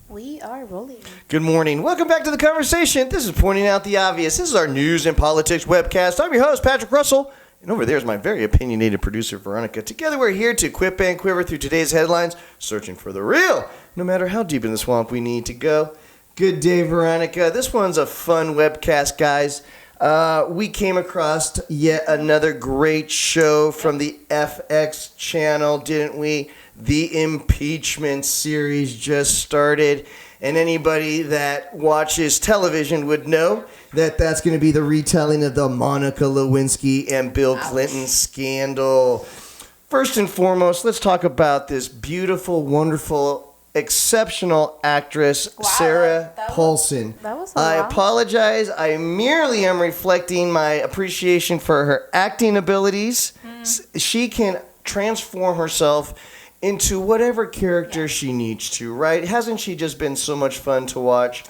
We are rolling. Good morning. Welcome back to the conversation. This is Pointing Out the Obvious. This is our news and politics webcast. I'm your host, Patrick Russell. And over there is my very opinionated producer, Veronica. Together we're here to quip and quiver through today's headlines, searching for the real, no matter how deep in the swamp we need to go. Good day, Veronica. This one's a fun webcast, guys. We came across yet another great show from the FX channel, didn't we? The Impeachment series just started, and anybody that watches television would know that that's going to be the retelling of the Monica Lewinsky and Bill Clinton scandal. First and foremost, let's talk about this beautiful, wonderful, exceptional actress, Sarah Paulson. I apologize. I merely am reflecting my appreciation for her acting abilities. She can transform herself into whatever character she needs to, right? Hasn't she just been so much fun to watch?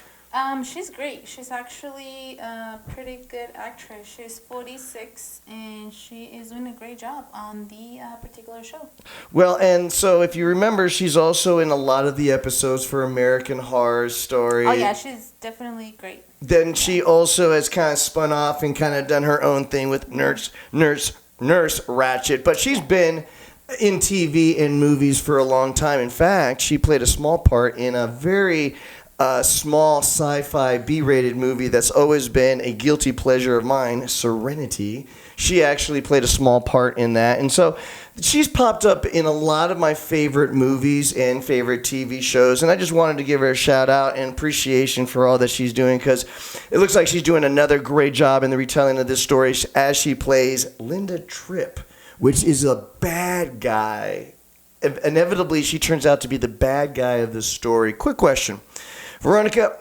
She's great. She's actually a pretty good actress. She's 46, and she is doing a great job on the particular show. Well, and so if you remember, she's also in a lot of the episodes for American Horror Story. Oh, yeah, she's definitely great. Then she also has kind of spun off and kind of done her own thing with Nurse Ratched. But she's been in TV and movies for a long time. In fact, she played a small part in a very small sci-fi B-rated movie that's always been a guilty pleasure of mine, Serenity. She actually played a small part in that. And so she's popped up in a lot of my favorite movies and favorite TV shows. And I just wanted to give her a shout out and appreciation for all that she's doing, because it looks like she's doing another great job in the retelling of this story as she plays Linda Tripp, which is a bad guy. Inevitably, she turns out to be the bad guy of the story. Quick question. Veronica,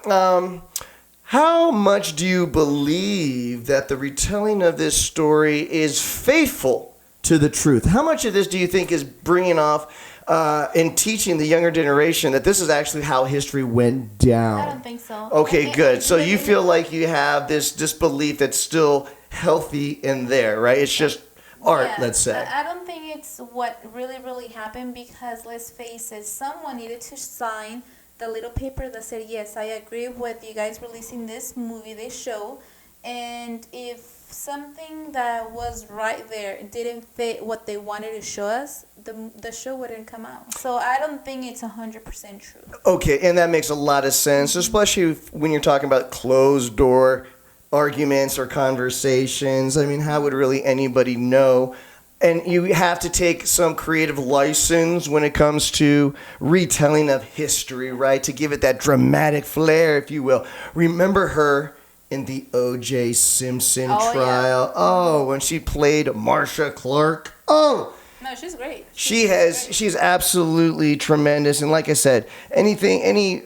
how much do you believe that the retelling of this story is faithful to the truth? How much of this do you think is bringing off and teaching the younger generation that this is actually how history went down? I don't think so. Okay, good. So you feel like you have this belief that's still healthy in there, right? It's just art, let's say. I don't think it's what really happened, because let's face it, someone needed to sign the little paper that said, yes, I agree with you guys releasing this movie, this show, and if something that was right there didn't fit what they wanted to show us, the show wouldn't come out. So I don't think it's 100% true. Okay, and that makes a lot of sense, especially when you're talking about closed door arguments or conversations. I mean, how would really anybody know? And you have to take some creative license when it comes to retelling of history, right? To give it that dramatic flair, if you will. Remember her in the O.J. Simpson trial? Yeah. Oh, when she played Marcia Clark. Oh! No, she's great. She's absolutely tremendous. And like I said, any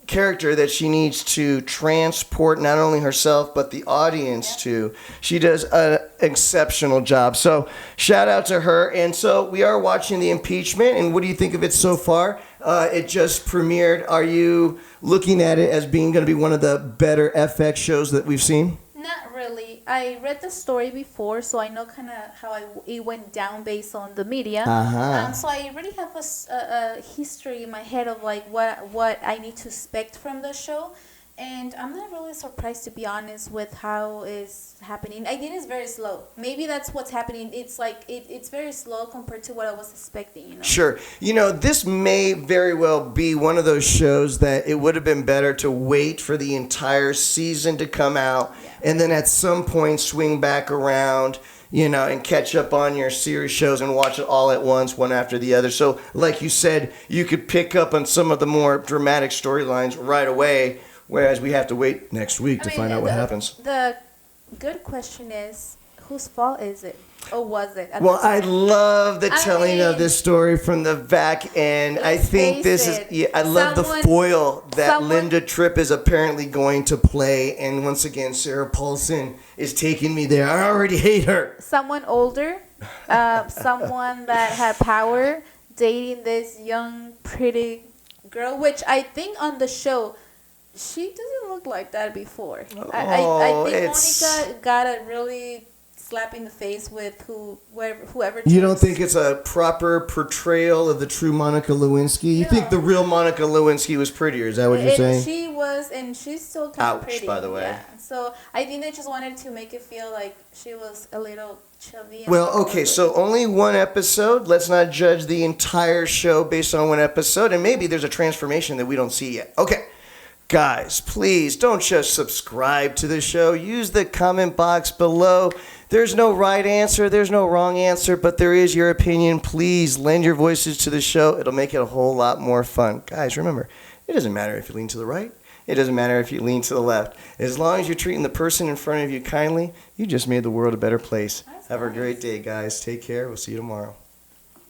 character that she needs to transport not only herself but the audience to, she does an exceptional job. So shout out to her. And so we are watching the Impeachment, and what do you think of it so far? It just premiered. Are you looking at it as being going to be one of the better FX shows that we've seen? Not really. I read the story before, so I know kind of how it went down based on the media. So I already have a history in my head of like what I need to expect from the show. And I'm not really surprised, to be honest, with how it's happening. I think it's very slow. Maybe that's what's happening. It's like it's very slow compared to what I was expecting, you know? Sure. You know, this may very well be one of those shows that it would have been better to wait for the entire season to come out, and then at some point swing back around, you know, and catch up on your series shows and watch it all at once, one after the other. So, like you said, you could pick up on some of the more dramatic storylines right away, whereas we have to wait next week to find out what happens. The good question is, whose fault is it? Or was it? Well, I love the telling of this story from the back end. I think this is, I love the foil that Linda Tripp is apparently going to play. And once again, Sarah Paulson is taking me there. I already hate her. Someone older, someone that had power, dating this young, pretty girl, which I think on the show, she doesn't look like that before. I think Monica got a really slap in the face with whoever. You don't think it's a proper portrayal of the true Monica Lewinsky? You think the real Monica Lewinsky was prettier? Is that what you're saying? She was, and she's still kind of pretty. By the way. Yeah. So I think they just wanted to make it feel like she was a little chubby. Well, okay, so only one episode. Let's not judge the entire show based on one episode, and maybe there's a transformation that we don't see yet. Okay. Guys, please don't just subscribe to the show. Use the comment box below. There's no right answer. There's no wrong answer, but there is your opinion. Please lend your voices to the show. It'll make it a whole lot more fun. Guys, remember, it doesn't matter if you lean to the right. It doesn't matter if you lean to the left. As long as you're treating the person in front of you kindly, you just made the world a better place. Have a great day, guys. Take care. We'll see you tomorrow.